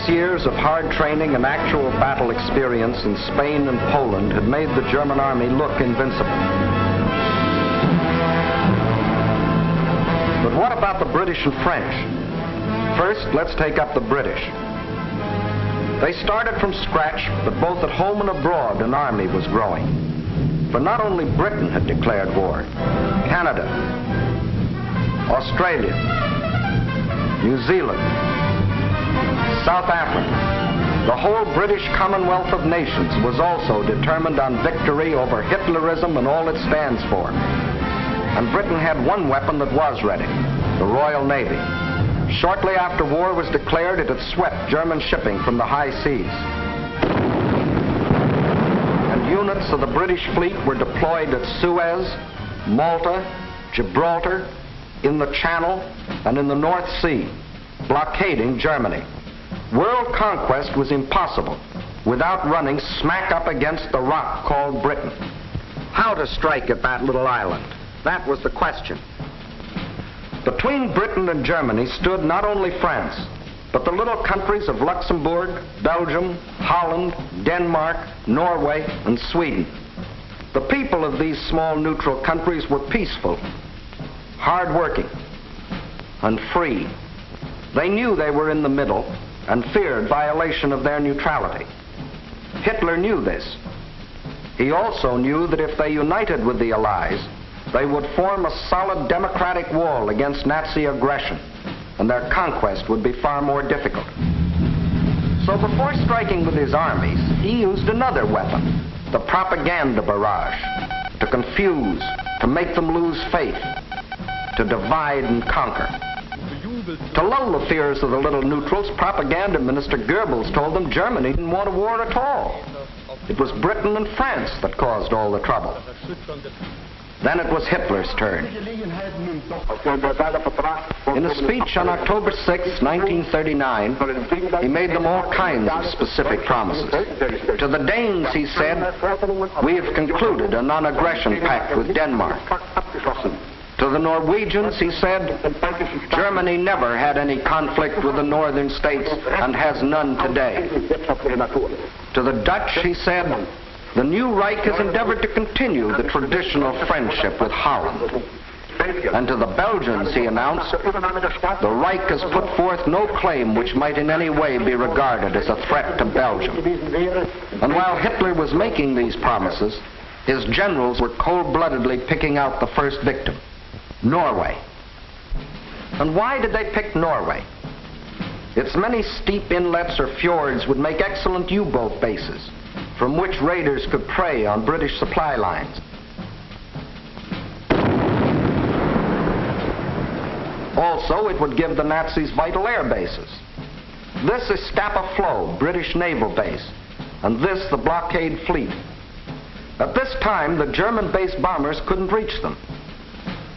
Years of hard training and actual battle experience in Spain and Poland had made the German army look invincible. But what about the British and French? First, let's take up the British. They started from scratch, but both at home and abroad an army was growing. For not only Britain had declared war, Canada, Australia, New Zealand, South Africa, the whole British Commonwealth of Nations was also determined on victory over Hitlerism and all it stands for. And Britain had one weapon that was ready, the Royal Navy. Shortly after war was declared, it had swept German shipping from the high seas. And units of the British fleet were deployed at Suez, Malta, Gibraltar, in the Channel, and in the North Sea, blockading Germany. World conquest was impossible without running smack up against the rock called Britain. How to strike at that little island? That was the question. Between Britain and Germany stood not only France, but the little countries of Luxembourg, Belgium, Holland, Denmark, Norway, and Sweden. The people of these small neutral countries were peaceful, hard-working, and free. They knew they were in the middle and feared violation of their neutrality. Hitler knew this. He also knew that if they united with the Allies, they would form a solid democratic wall against Nazi aggression, and their conquest would be far more difficult. So before striking with his armies, he used another weapon, the propaganda barrage, to confuse, to make them lose faith, to divide and conquer. To lull the fears of the little neutrals, propaganda minister Goebbels told them Germany didn't want a war at all. It was Britain and France that caused all the trouble. Then it was Hitler's turn. In a speech on October 6, 1939, he made them all kinds of specific promises. To the Danes, he said, "We have concluded a non-aggression pact with Denmark." To the Norwegians, he said, "Germany never had any conflict with the northern states and has none today." To the Dutch, he said, "The new Reich has endeavored to continue the traditional friendship with Holland." And to the Belgians, he announced, "The Reich has put forth no claim which might in any way be regarded as a threat to Belgium." And while Hitler was making these promises, his generals were cold-bloodedly picking out the first victim, Norway. And why did they pick Norway? Its many steep inlets or fjords would make excellent U-boat bases, from which raiders could prey on British supply lines. Also, it would give the Nazis vital air bases. This is Scapa Flow, British naval base, and this the blockade fleet. At this time, the German-based bombers couldn't reach them.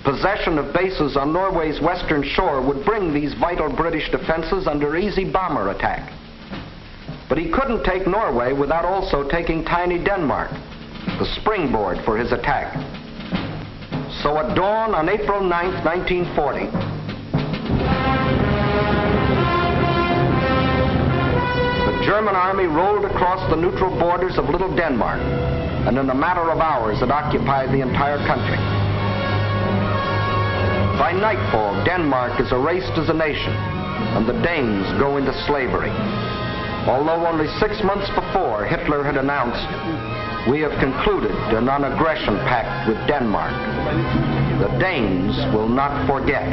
Possession of bases on Norway's western shore would bring these vital British defenses under easy bomber attack. But he couldn't take Norway without also taking tiny Denmark, the springboard for his attack. So at dawn on April 9th, 1940, the German army rolled across the neutral borders of Little Denmark, and in a matter of hours it occupied the entire country. By nightfall, Denmark is erased as a nation, and the Danes go into slavery. Although only 6 months before, Hitler had announced, we have concluded a non-aggression pact with Denmark. The Danes will not forget.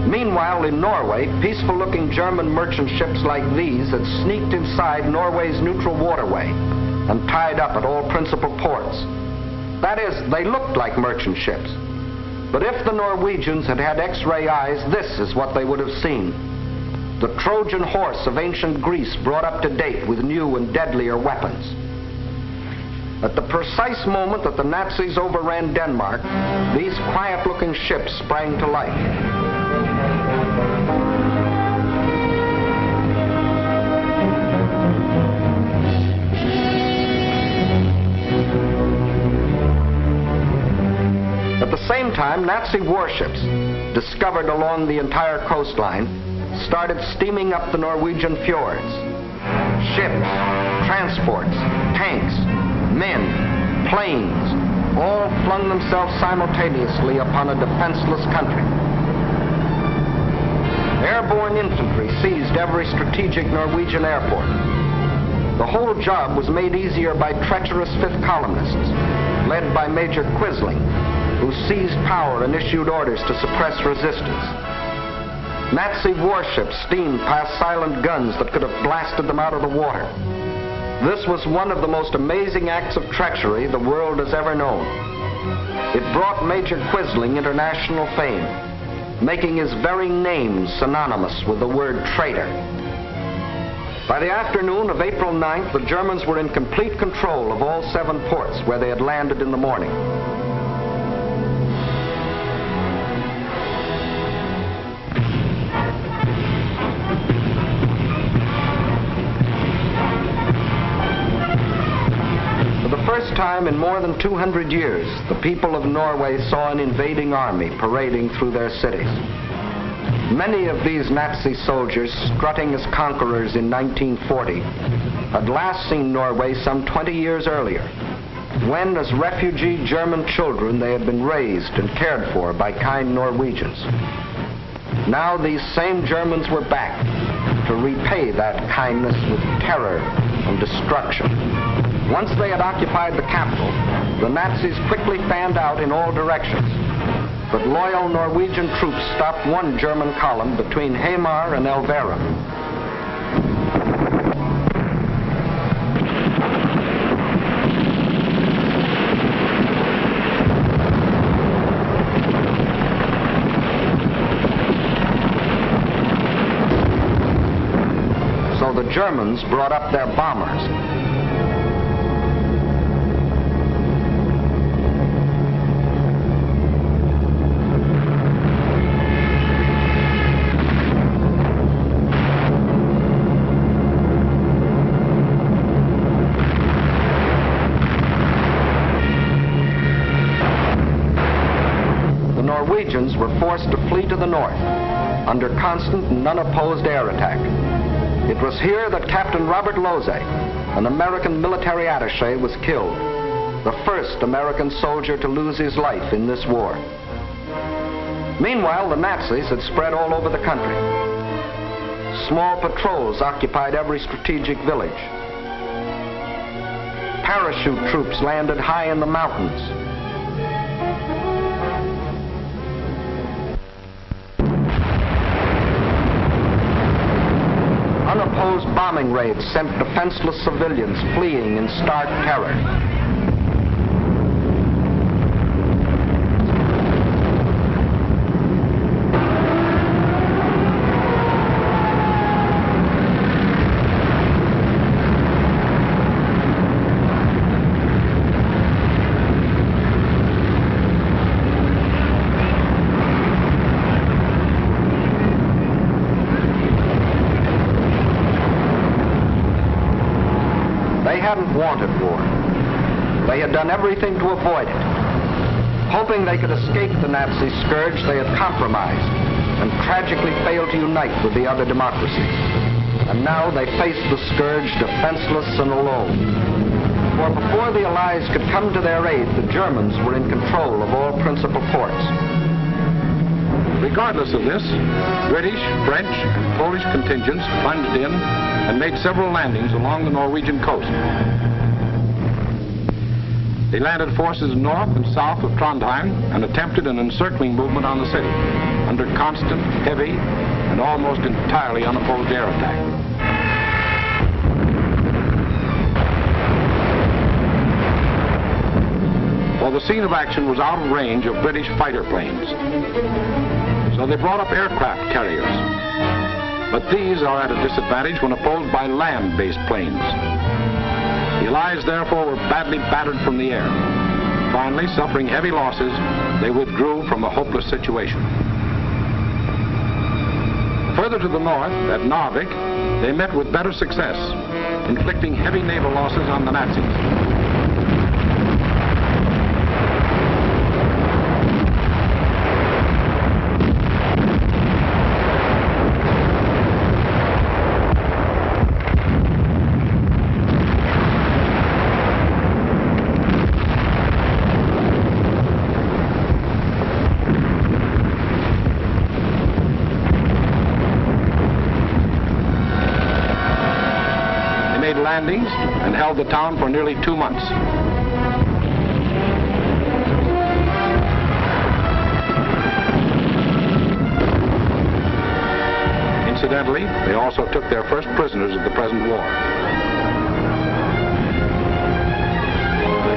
Meanwhile, in Norway, peaceful-looking German merchant ships like these had sneaked inside Norway's neutral waterway and tied up at all principal ports. That is, they looked like merchant ships. But if the Norwegians had had X-ray eyes, this is what they would have seen. The Trojan horse of ancient Greece brought up to date with new and deadlier weapons. At the precise moment that the Nazis overran Denmark, these quiet-looking ships sprang to life. At the same time, Nazi warships, discovered along the entire coastline, started steaming up the Norwegian fjords. Ships, transports, tanks, men, planes, all flung themselves simultaneously upon a defenseless country. Airborne infantry seized every strategic Norwegian airport. The whole job was made easier by treacherous fifth columnists, led by Major Quisling, who seized power and issued orders to suppress resistance. Nazi warships steamed past silent guns that could have blasted them out of the water. This was one of the most amazing acts of treachery the world has ever known. It brought Major Quisling international fame, making his very name synonymous with the word traitor. By the afternoon of April 9th, the Germans were in complete control of all 7 ports where they had landed in the morning. For the first time in more than 200 years, the people of Norway saw an invading army parading through their cities. Many of these Nazi soldiers, strutting as conquerors in 1940, had last seen Norway some 20 years earlier, when as refugee German children they had been raised and cared for by kind Norwegians. Now these same Germans were back to repay that kindness with terror and destruction. Once they had occupied the capital, the Nazis quickly fanned out in all directions. But loyal Norwegian troops stopped one German column between Hamar and Elverum. So the Germans brought up their bombers. Norwegians were forced to flee to the north under constant and unopposed air attack. It was here that Captain Robert Lose, an American military attaché, was killed, the first American soldier to lose his life in this war. Meanwhile, the Nazis had spread all over the country. Small patrols occupied every strategic village. Parachute troops landed high in the mountains. Unopposed bombing raids sent defenseless civilians fleeing in stark terror. They hadn't wanted war. They had done everything to avoid it. Hoping they could escape the Nazi scourge, they had compromised and tragically failed to unite with the other democracies. And now they faced the scourge defenseless and alone. For before the Allies could come to their aid, the Germans were in control of all principal ports. Regardless of this, British, French, and Polish contingents plunged in and made several landings along the Norwegian coast. They landed forces north and south of Trondheim and attempted an encircling movement on the city under constant, heavy, and almost entirely unopposed air attack. Well, the scene of action was out of range of British fighter planes, so they brought up aircraft carriers. But these are at a disadvantage when opposed by land-based planes. The Allies, therefore, were badly battered from the air. Finally, suffering heavy losses, they withdrew from a hopeless situation. Further to the north, at Narvik, they met with better success, inflicting heavy naval losses on the Nazis. Landings and held the town for nearly 2 months. Incidentally, they also took their first prisoners of the present war.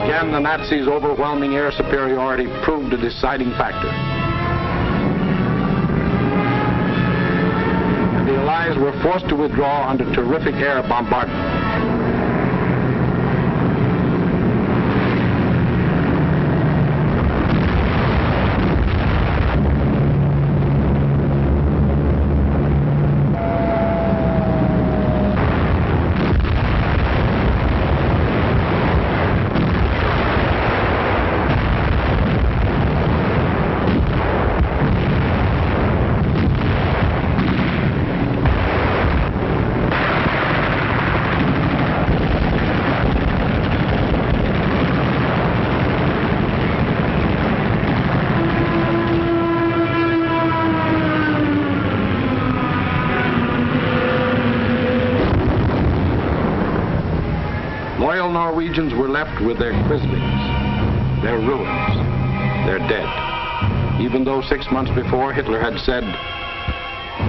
Again, the Nazis' overwhelming air superiority proved a deciding factor. And the Allies were forced to withdraw under terrific air bombardment. Loyal Norwegians were left with their Krislings, their ruins, their dead, even though 6 months before Hitler had said,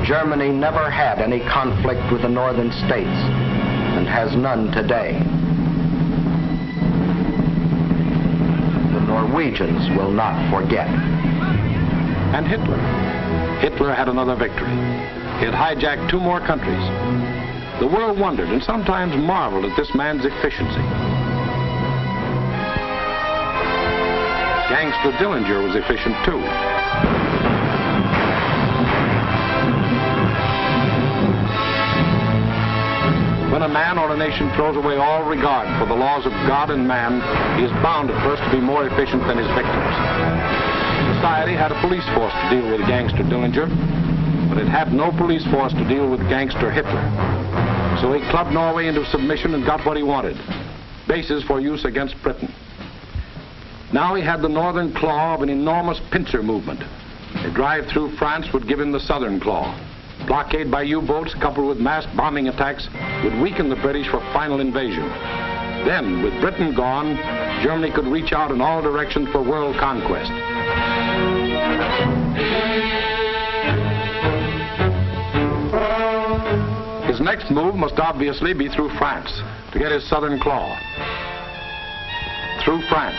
Germany never had any conflict with the northern states and has none today. The Norwegians will not forget. And Hitler had another victory. He had hijacked 2 more countries. The world wondered and sometimes marveled at this man's efficiency. Gangster Dillinger was efficient too. When a man or a nation throws away all regard for the laws of God and man, he is bound at first to be more efficient than his victims. Society had a police force to deal with Gangster Dillinger, but it had no police force to deal with Gangster Hitler. So he clubbed Norway into submission and got what he wanted, bases for use against Britain. Now he had the northern claw of an enormous pincer movement. A drive through France would give him the southern claw. Blockade by U-boats coupled with mass bombing attacks would weaken the British for final invasion. Then, with Britain gone, Germany could reach out in all directions for world conquest. His next move must obviously be through France to get his southern claw. Through France.